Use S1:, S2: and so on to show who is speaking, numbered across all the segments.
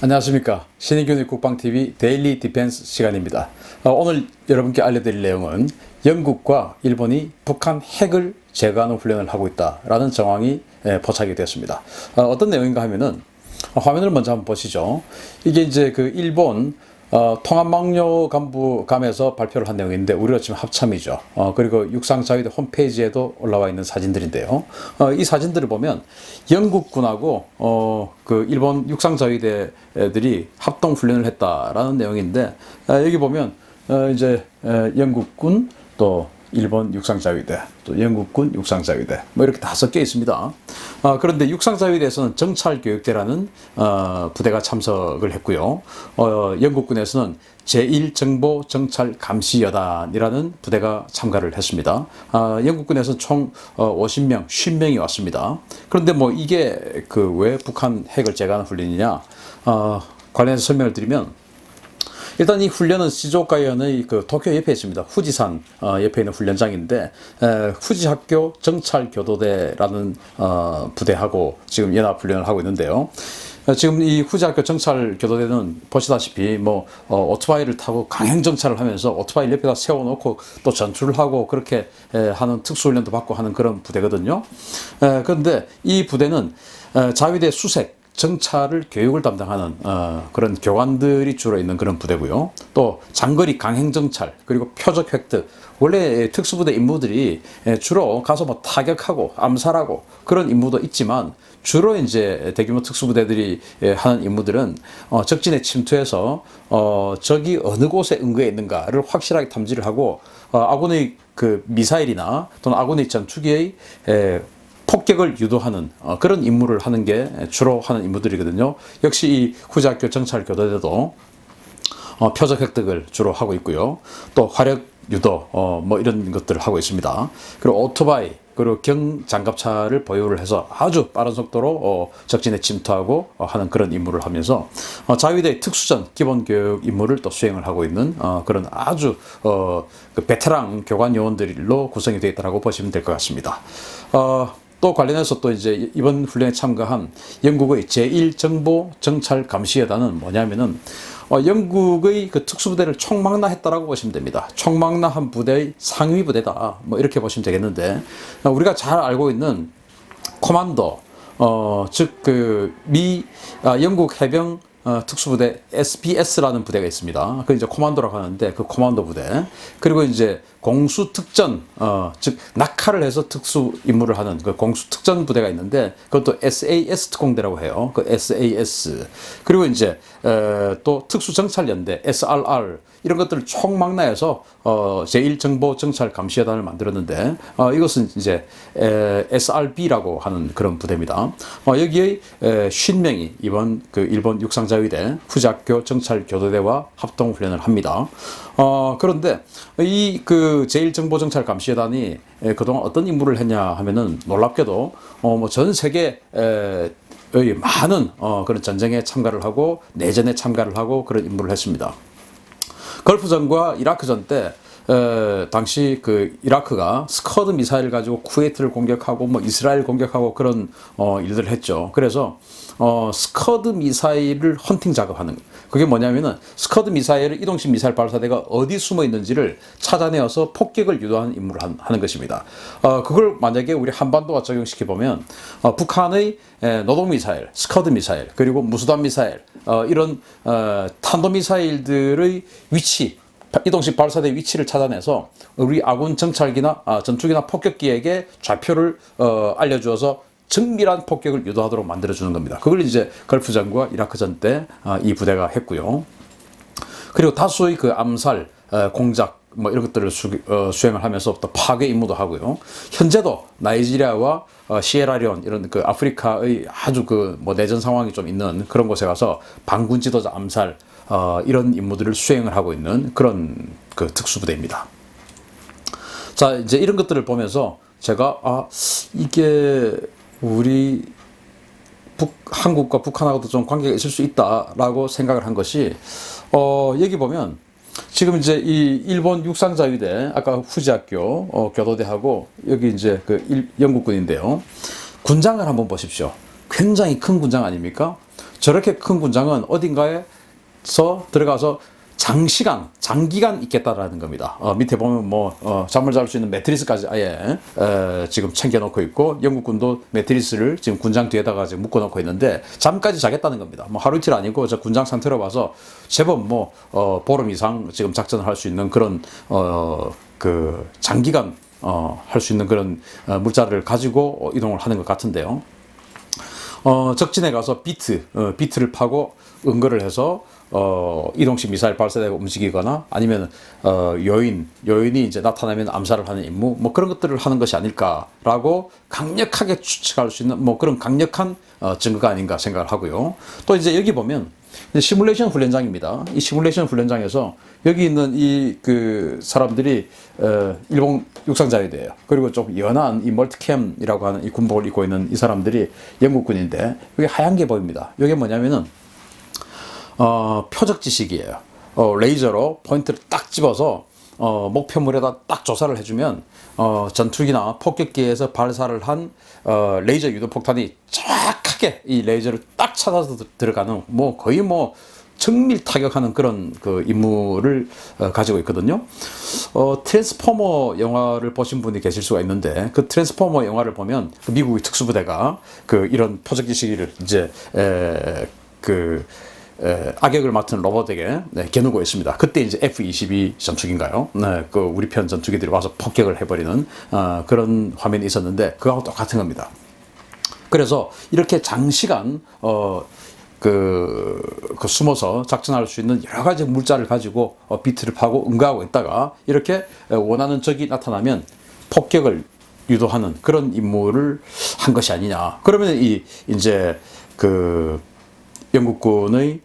S1: 안녕하십니까. 신의균의 국방TV 데일리 디펜스 시간입니다. 오늘 여러분께 알려드릴 내용은 영국과 일본이 북한 핵을 제거하는 훈련을 하고 있다라는 정황이 포착이 되었습니다. 어떤 내용인가 하면은 화면을 먼저 한번 보시죠. 이게 이제 그 일본 통합망료 간부감에서 발표를 한 내용인데 우리가 지금 합참이죠. 그리고 육상자위대 홈페이지에도 올라와 있는 사진들인데요. 이 사진들을 보면 영국군하고 그 일본 육상자위대들이 합동훈련을 했다라는 내용인데, 여기 보면 이제 영국군 또 일본 육상자위대, 또 영국군 육상자위대 뭐 이렇게 다 섞여 있습니다. 그런데 육상자위대에서는 정찰교육대라는 부대가 참석을 했고요. 영국군에서는 제1정보정찰감시여단이라는 부대가 참가를 했습니다. 영국군에서는 총 50명, 50명이 왔습니다. 그런데 뭐 이게 그 왜 북한 핵을 제거하는 훈련이냐, 관련해서 설명을 드리면, 일단 이 훈련은 시조가현의 그 도쿄 옆에 있습니다. 후지산 옆에 있는 훈련장인데, 후지학교 정찰교도대라는 부대하고 지금 연합 훈련을 하고 있는데요. 지금 이 후지학교 정찰교도대는 보시다시피 뭐 오토바이를 타고 강행 정찰을 하면서 오토바이 옆에다 세워놓고 또 전투를 하고 그렇게 하는 특수훈련도 받고 하는 그런 부대거든요. 그런데 이 부대는 자위대 수색 정찰을 교육을 담당하는 그런 교관들이 주로 있는 그런 부대고요. 또 장거리 강행 정찰, 그리고 표적 획득. 원래 특수부대 임무들이 주로 가서 뭐 타격하고 암살하고 그런 임무도 있지만, 주로 이제 대규모 특수부대들이 하는 임무들은 적진에 침투해서 적이 어느 곳에 응거해 있는가를 확실하게 탐지를 하고, 아군의 그 미사일이나 또는 아군의 전투기의 폭격을 유도하는 그런 임무를 하는 게 주로 하는 임무들이거든요. 역시 이 후지학교 정찰교도대도 표적 획득을 주로 하고 있고요. 또 화력 유도 뭐 이런 것들을 하고 있습니다. 그리고 오토바이, 그리고 경장갑차를 보유를 해서 아주 빠른 속도로 적진에 침투하고 하는 그런 임무를 하면서 자위대 특수전 기본교육 임무를 또 수행을 하고 있는 그런 아주 그 베테랑 교관 요원들로 구성이 되어 있다고 보시면 될 것 같습니다. 또 관련해서 또 이제 이번 훈련에 참가한 영국의 제1정보정찰감시여단은 뭐냐면은 영국의 그 특수부대를 총망라했다라고 보시면 됩니다. 총망라한 부대의 상위 부대다, 뭐 이렇게 보시면 되겠는데, 우리가 잘 알고 있는 코만도, 즉 그 영국 해병 특수부대 SBS라는 부대가 있습니다. 그 이제 코만도라고 하는데, 그 코만도 부대, 그리고 이제 공수특전, 즉 낙하를 해서 특수 임무를 하는 그 공수특전 부대가 있는데, 그것도 SAS 특공대라고 해요. 그 SAS. 그리고 이제 또 특수정찰연대 SRR, 이런 것들을 총망라해서 제1정보정찰감시여단을 만들었는데, 이것은 이제 SRB라고 하는 그런 부대입니다. 여기에 50명이 이번 그 일본 육상자위대 후지학교 정찰교도대와 합동훈련을 합니다. 그런데 이 그 제1정보정찰감시여단이 그동안 어떤 임무를 했냐 하면은, 놀랍게도 뭐 전 세계 많은 그런 전쟁에 참가를 하고 내전에 참가를 하고 그런 임무를 했습니다. 걸프전과 이라크전 때 당시 그 이라크가 스커드 미사일 가지고 쿠웨이트를 공격하고 뭐 이스라엘 공격하고 그런 일들을 했죠. 그래서 스커드 미사일을 헌팅 작업하는, 그게 뭐냐면은 스커드 미사일을, 이동식 미사일 발사대가 어디 숨어 있는지를 찾아내어서 폭격을 유도하는 임무를 하는 것입니다. 그걸 만약에 우리 한반도와 적용시켜 보면 북한의 노동 미사일, 스커드 미사일, 그리고 무수단 미사일, 이런 탄도 미사일들의 위치, 이동식 발사대 위치를 찾아내서 우리 아군 정찰기나 전투기나 폭격기에게 좌표를 알려주어서 정밀한 폭격을 유도하도록 만들어주는 겁니다. 그걸 이제 걸프전과 이라크전 때 이 부대가 했고요. 그리고 다수의 그 암살, 공작 뭐 이런 것들을 수행을 하면서 또 파괴 임무도 하고요. 현재도 나이지리아와 시에라리온, 이런 그 아프리카의 아주 그 뭐 내전 상황이 좀 있는 그런 곳에 가서 반군 지도자 암살, 이런 임무들을 수행을 하고 있는 그런 그 특수부대입니다. 자, 이제 이런 것들을 보면서 제가 이게 우리 한국과 북한하고도 좀 관계가 있을 수 있다라고 생각을 한 것이, 여기 보면 지금 이제 이 일본 육상자위대, 아까 후지학교 교도대하고 여기 이제 그 영국군인데요. 군장을 한번 보십시오. 굉장히 큰 군장 아닙니까? 저렇게 큰 군장은 어딘가에서 들어가서 장기간 있겠다라는 겁니다. 밑에 보면 잠을 잘 수 있는 매트리스까지 아예 지금 챙겨놓고 있고, 영국군도 매트리스를 지금 군장 뒤에다가 지금 묶어놓고 있는데 잠까지 자겠다는 겁니다. 하루 이틀 아니고 저 군장 상태로 봐서 제법 보름 이상 지금 작전을 할 수 있는 그런 그 장기간 할 수 있는 그런 물자를 가지고 이동을 하는 것 같은데요. 적진에 가서 비트를 파고 은거를 해서 이동식 미사일 발사대가 움직이거나 아니면 요인이 이제 나타나면 암살을 하는 임무, 그런 것들을 하는 것이 아닐까라고 강력하게 추측할 수 있는 그런 강력한 증거가 아닌가 생각을 하고요. 또 이제 여기 보면 시뮬레이션 훈련장입니다. 이 시뮬레이션 훈련장에서 여기 있는 그 사람들이 일본 육상자위대예요. 그리고 좀 연한 이 멀티캠이라고 하는 이 군복을 입고 있는 이 사람들이 영국군인데, 여기 하얀 게 보입니다. 이게 뭐냐면은 표적 지식이에요. 레이저로 포인트를 딱 집어서 목표물에다 딱 조사를 해주면 전투기나 폭격기에서 발사를 한 레이저 유도 폭탄이 정확하게 이 레이저를 딱 찾아서 들어가는 거의 정밀 타격하는 그런 그 임무를 가지고 있거든요. 트랜스포머 영화를 보신 분이 계실 수가 있는데, 그 트랜스포머 영화를 보면 그 미국의 특수부대가 이런 표적 지식을 이제 악역을 맡은 로봇에게 겨누고 있습니다. 그때 이제 F-22 전투기인가요? 그 우리 편 전투기들이 와서 폭격을 해버리는 그런 화면이 있었는데, 그거하고 똑같은 겁니다. 그래서 이렇게 장시간 숨어서 작전할 수 있는 여러 가지 물자를 가지고 비트를 파고 응가하고 있다가 이렇게 원하는 적이 나타나면 폭격을 유도하는 그런 임무를 한 것이 아니냐. 그러면 이제 영국군의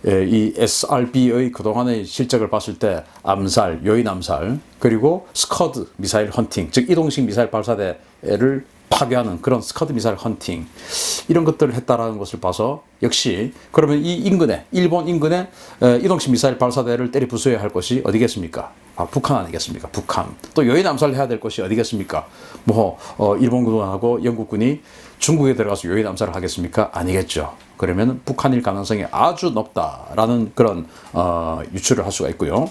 S1: 이 SRB의 그동안의 실적을 봤을 때 암살, 요인 암살, 그리고 스커드 미사일 헌팅, 즉 이동식 미사일 발사대를 파괴하는 그런 스커드 미사일 헌팅, 이런 것들을 했다라는 것을 봐서 역시 그러면 이 인근에, 일본 인근에 이동식 미사일 발사대를 때리 부숴야 할 것이 어디겠습니까? 북한 아니겠습니까? 북한. 또 요인 암살을 해야 될 것이 어디겠습니까? 일본군하고 영국군이 중국에 들어가서 요인 암살을 하겠습니까? 아니겠죠. 그러면 북한일 가능성이 아주 높다라는 그런 유추를 할 수가 있고요.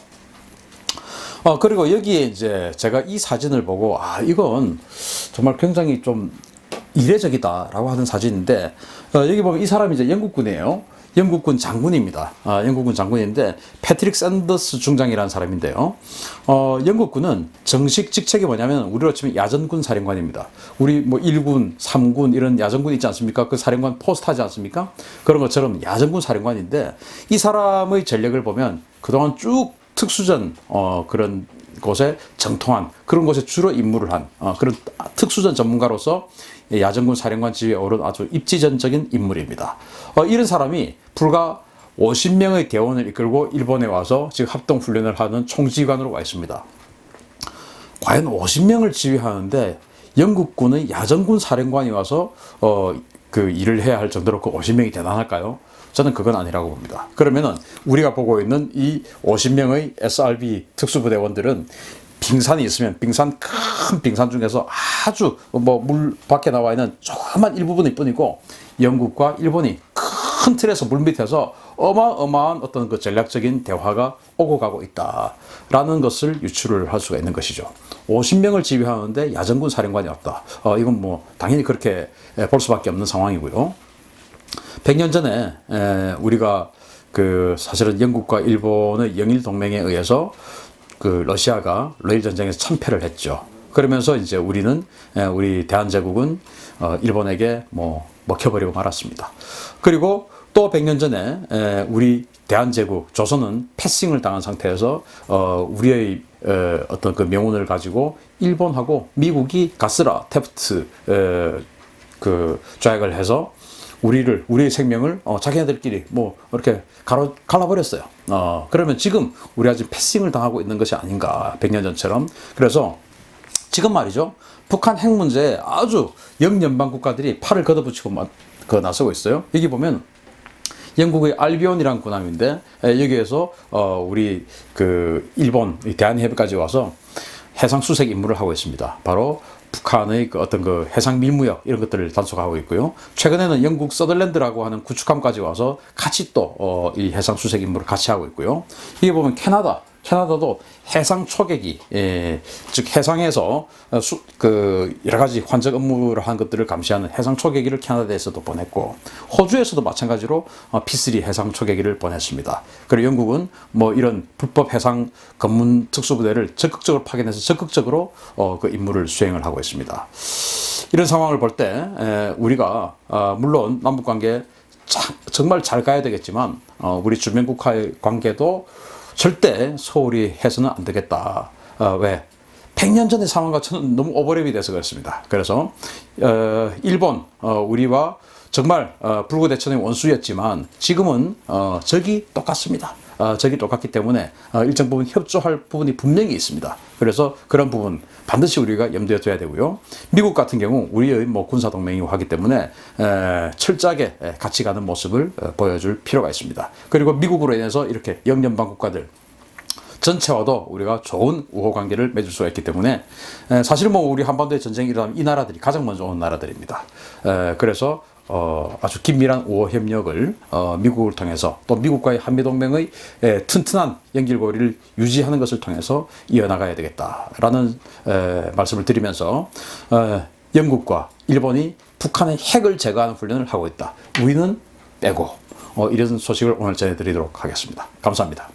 S1: 그리고 여기에 이제 제가 이 사진을 보고 이건 정말 굉장히 좀 이례적이다라고 하는 사진인데, 여기 보면 이 사람이 이제 영국군이에요. 영국군 장군입니다. 영국군 장군인데 패트릭 샌더스 중장이라는 사람인데요. 영국군은 정식 직책이 뭐냐면 우리로 치면 야전군 사령관입니다. 우리 1군, 3군 이런 야전군 있지 않습니까? 그 사령관 포스트 하지 않습니까? 그런 것처럼 야전군 사령관인데, 이 사람의 전력을 보면 그동안 쭉 특수전 그런 곳에 정통한 그런 곳에 주로 임무를 한 그런 특수전 전문가로서 야전군 사령관 지위에 오른 아주 입지전적인 인물입니다. 이런 사람이 불과 50명의 대원을 이끌고 일본에 와서 지금 합동훈련을 하는 총지휘관으로 와 있습니다. 과연 50명을 지휘하는데 영국군의 야전군 사령관이 와서 그 일을 해야 할 정도로 그 50명이 대단할까요? 저는 그건 아니라고 봅니다. 그러면은 우리가 보고 있는 이 50명의 SRB 특수부대원들은 빙산이 있으면 큰 빙산 중에서 아주 물 밖에 나와 있는 조그만 일부분일 뿐이고, 영국과 일본이 큰 틀에서 물 밑에서 어마어마한 어떤 그 전략적인 대화가 오고 가고 있다라는 것을 유추를 할 수가 있는 것이죠. 50명을 지휘하는데 야전군 사령관이 없다. 이건 당연히 그렇게 볼 수밖에 없는 상황이고요. 100년 전에 우리가 사실은 영국과 일본의 영일 동맹에 의해서 러시아가 러일 전쟁에서 참패를 했죠. 그러면서 이제 우리 대한제국은 일본에게 먹혀버리고 말았습니다. 그리고 또 100년 전에 우리 대한제국 조선은 패싱을 당한 상태에서 우리의 어떤 그 명운을 가지고 일본하고 미국이 가스라 테프트 조약을 해서 우리의 생명을 자기네들끼리 이렇게 갈라버렸어요. 그러면 지금 우리가 지금 패싱을 당하고 있는 것이 아닌가, 100년 전처럼. 그래서 지금 말이죠, 북한 핵 문제에 아주 영연방 국가들이 팔을 걷어붙이고 나서고 있어요. 여기 보면 영국의 알비온이라는 군함인데, 여기에서 우리 일본 대한해협까지 와서 해상 수색 임무를 하고 있습니다. 바로 북한의 그 어떤 그 해상 밀무역 이런 것들을 단속하고 있고요. 최근에는 영국 서덜랜드라고 하는 구축함까지 와서 같이 또 이 해상 수색 임무를 같이 하고 있고요. 이게 보면 캐나다도 해상 초계기, 즉 해상에서 그 여러 가지 환적 업무를 한 것들을 감시하는 해상 초계기를 캐나다에서도 보냈고, 호주에서도 마찬가지로 P3 해상 초계기를 보냈습니다. 그리고 영국은 뭐 이런 불법 해상 검문 특수부대를 적극적으로 파견해서 적극적으로 그 임무를 수행을 하고 있습니다. 이런 상황을 볼 때 우리가 물론 남북 관계 정말 잘 가야 되겠지만 우리 주변국과의 관계도 절대 소홀히 해서는 안 되겠다. 왜? 100년 전의 상황과 저는 너무 오버랩이 돼서 그렇습니다. 그래서 일본 우리와 정말 불구대천의 원수였지만 지금은 적이 똑같습니다. 적이 똑같기 때문에 일정 부분 협조할 부분이 분명히 있습니다. 그래서 그런 부분 반드시 우리가 염두에 둬야 되고요. 미국 같은 경우 우리의 뭐 군사 동맹이고 하기 때문에 철저하게 같이 가는 모습을 보여줄 필요가 있습니다. 그리고 미국으로 인해서 이렇게 영연방 국가들 전체와도 우리가 좋은 우호 관계를 맺을 수가 있기 때문에 사실 뭐 우리 한반도의 전쟁이 일어나면 이 나라들이 가장 먼저 온 나라들입니다. 그래서 아주 긴밀한 우호 협력을 미국을 통해서 또 미국과의 한미동맹의 튼튼한 연결고리를 유지하는 것을 통해서 이어나가야 되겠다라는 말씀을 드리면서 영국과 일본이 북한의 핵을 제거하는 훈련을 하고 있다. 우리는 빼고 이런 소식을 오늘 전해드리도록 하겠습니다. 감사합니다.